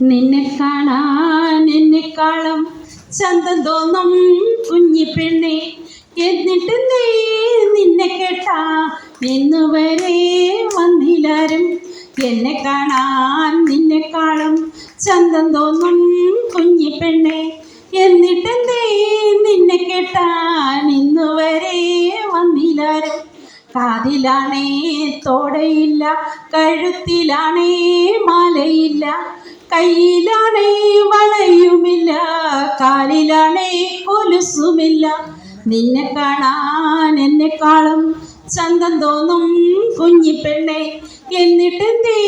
നിന്നെ കാണാൻ എന്നെക്കാളും ചന്തം തോന്നും കുഞ്ഞിപ്പെണ്ണെ, എന്നിട്ട് നീ നിന്നെ കേട്ടാ ഇന്നുവരെ വന്നില്ലാരും. എന്നെ കാണാൻ നിന്നെക്കാളും ചന്തം തോന്നും കുഞ്ഞിപ്പെണ്ണെ, എന്നിട്ട് നീ നിന്നെ കേട്ടാൻ ഇന്നുവരെ വന്നില്ലാരും. കാതിലാണേ തോടയില്ല, കഴുത്തിലാണേ മാലയില്ല, കയ്യിലാണേ വളയുമില്ല, കാലിലാണേ കൊലുസുമില്ല. നിന്നെ കാണാൻ എന്നെക്കാളും ചന്തം തോന്നും കുഞ്ഞിപ്പെണ്ണെ, എന്നിട്ട് നീ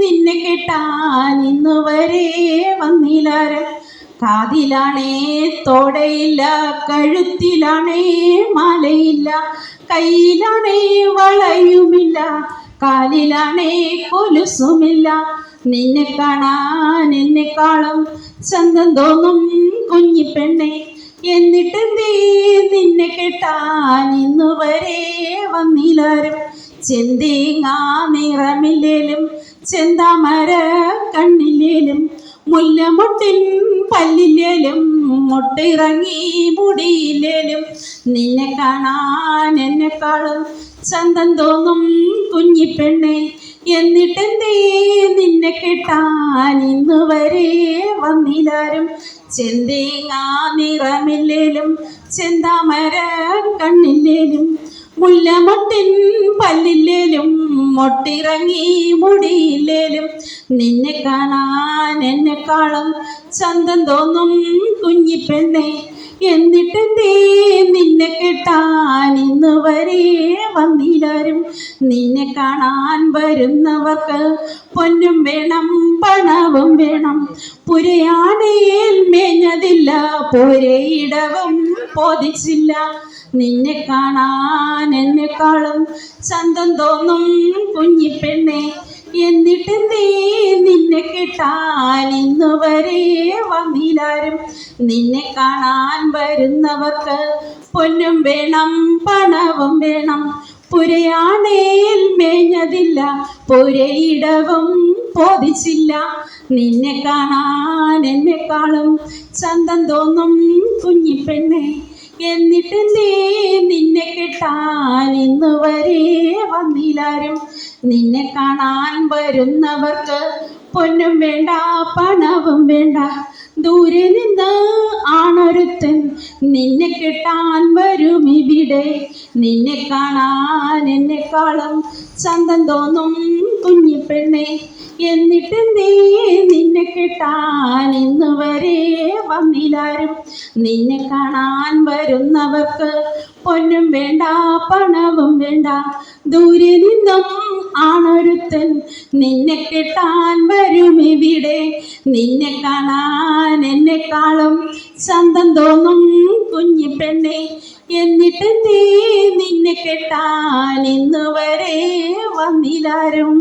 നിന്നെ കേട്ടാൻ ഇന്നുവരെ വന്നില്ലാരും. കാതിലാണേ തോടയില്ല, കഴുത്തിലാണേ മാലയില്ല, കയ്യിലാണേ വളയുമില്ല, കാലിലാണേ കൊലുസുമില്ല. നിന്നെ കാണാൻ എന്നെക്കാളും ചന്തം തോന്നും കുഞ്ഞിപ്പെണ്ണെ, എന്നിട്ട് നീ നിന്നെ കേട്ടാൻ ഇന്നുവരെ വന്നില്ലാരും. ചെന്തേങ്ങാ നിറമില്ലേലും ചെന്താമര കണ്ണില്ലേലും, മുല്ലമൊട്ടിൻ പല്ലില്ലേലും, മുട്ടിറങ്ങി മുടിയില്ലേലും, നിന്നെ കാണാൻ എന്നെക്കാളും ചന്തം തോന്നും കുഞ്ഞിപ്പെണ്ണെ, എന്നിട്ട് നീ നിന്നെ കേട്ടാൻ ഇന്നുവരെ വന്നില്ലാരും. ചെന്തേങ്ങാ നിറമില്ലേലും ചെന്താമര കണ്ണില്ലേലും, മുല്ലമൊട്ടിൻ പല്ലില്ലേലും, മൊട്ടിറങ്ങി മുടിയില്ലേലും, നിന്നെ കാണാൻ എന്നെക്കാളും ചന്തം തോന്നും കുഞ്ഞിപ്പെണ്ണെ, എന്നിട്ട് നീ നിന്നെ കേട്ടാൻ ഇന്നുവരെ വന്നില്ലാരും. നിന്നെ കാണാൻ വരുന്നവർക്ക് പൊന്നും വേണം പണവും വേണം, പുരയാനയിൽ മേഞ്ഞതില്ല, പുരയിടവും പോതിച്ചില്ല. നിന്നെ കാണാൻ എന്നെക്കാളും ചന്തം തോന്നും കുഞ്ഞിപ്പെണ്ണെ, എന്നിട്ട് നീ നിന്നെ കേട്ടാൻ ഇന്നുവരെ വന്നില്ലാരും. നിന്നെ കാണാൻ വരുന്നവർക്ക് പൊന്നും വേണം പണവും വേണം, പുരയാനയിൽ മേഞ്ഞതില്ല, പുരയിടവും പോതിച്ചില്ല. നിന്നെ കാണാൻ എന്നെക്കാളും ചന്തം തോന്നും കുഞ്ഞിപ്പെണ്ണെ, എന്നിട്ട് നീ നിന്നെ കേട്ടാൻ ഇന്നുവരെ വന്നില്ലാരും. നിന്നെ കാണാൻ വരുന്നവർക്ക് പൊന്നും വേണ്ട പണവും വേണ്ട, ദൂരെ നിന്ന് ആണൊരുത്തൻ നിന്നെ കെട്ടാൻ വരും ഇവിടെ. നിന്നെ കാണാൻ എന്നെക്കാളും ചന്തം തോന്നും കുഞ്ഞിപ്പെണ്ണെ, എന്നിട്ട് നീ നിന്നെ കെട്ടാൻ ഇന്നുവരെ വന്നില്ലാരും. നിന്നെ കാണാൻ വരുന്നവർക്ക് പൊന്നും വേണ്ട പണവും വേണ്ട, ദൂരെ നിന്നും ആണൊരുത്തൻ നിന്നെ കെട്ടാൻ വരും ഇവിടെ. നിന്നെ കാണാൻ എന്നെക്കാളും ചന്തം തോന്നും കുഞ്ഞിപ്പെണ്ണെ, എന്നിട്ട് നീ നിന്നെ കെട്ടാൻ ഇന്നുവരെ വന്നില്ലാരും.